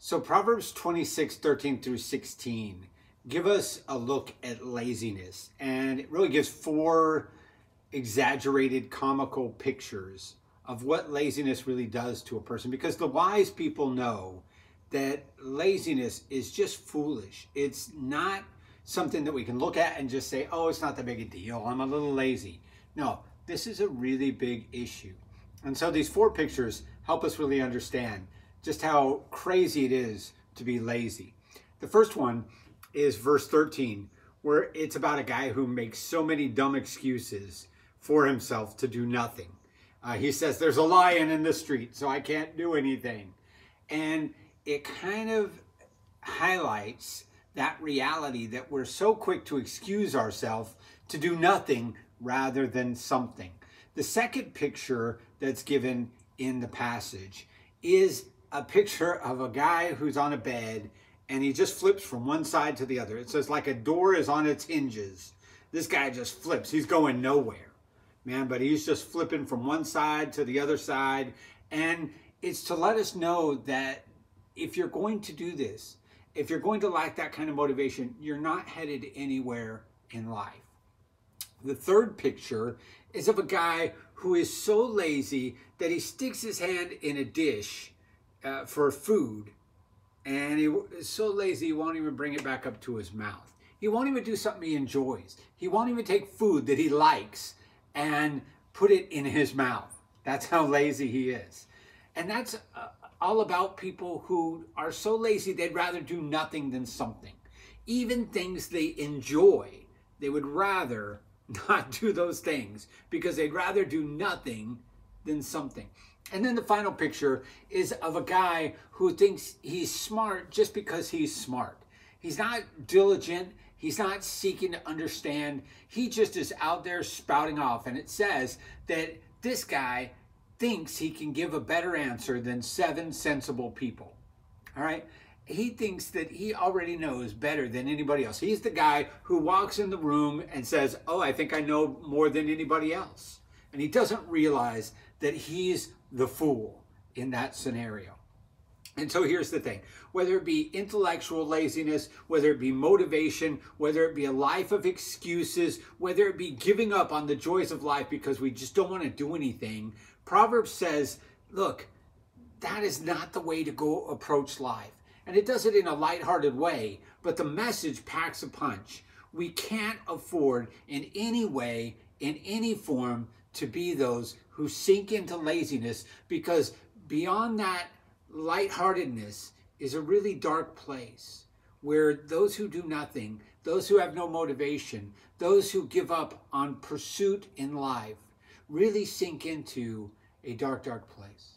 So Proverbs 26:13 through 16 give us a look at laziness. And it really gives four exaggerated comical pictures of what laziness really does to a person. Because the wise people know that laziness is just foolish. It's not something that we can look at and just say, oh, it's not that big a deal. I'm a little lazy. No, this is a really big issue. And so these four pictures help us really understand just how crazy it is to be lazy. The first one is verse 13, where it's about a guy who makes so many dumb excuses for himself to do nothing. He says, there's a lion in the street, so I can't do anything. And it kind of highlights that reality that we're so quick to excuse ourselves to do nothing rather than something. The second picture that's given in the passage is a picture of a guy who's on a bed and he just flips from one side to the other. It says like a door is on its hinges. This guy just flips. He's going nowhere, man, but he's just flipping from one side to the other side. And it's to let us know that if you're going to do this, if you're going to lack that kind of motivation, you're not headed anywhere in life. The third picture is of a guy who is so lazy that he sticks his hand in a dish for food, and he is so lazy he won't even bring it back up to his mouth. He won't even do something he enjoys. He won't even take food that he likes and put it in his mouth. That's how lazy he is. And that's all about people who are so lazy they'd rather do nothing than something. Even things they enjoy, they would rather not do those things because they'd rather do nothing than something. And then the final picture is of a guy who thinks he's smart just because he's smart. He's not diligent. He's not seeking to understand. He just is out there spouting off. And it says that this guy thinks he can give a better answer than 7 sensible people. All right? He thinks that he already knows better than anybody else. He's the guy who walks in the room and says, oh, I think I know more than anybody else. And he doesn't realize that he's the fool in that scenario. And so here's the thing, whether it be intellectual laziness, whether it be motivation, whether it be a life of excuses, whether it be giving up on the joys of life because we just don't want to do anything, Proverbs says, look, that is not the way to go approach life. And it does it in a lighthearted way, but the message packs a punch. We can't afford in any way, in any form, to be those who sink into laziness, because beyond that lightheartedness is a really dark place where those who do nothing, those who have no motivation, those who give up on pursuit in life really sink into a dark, dark place.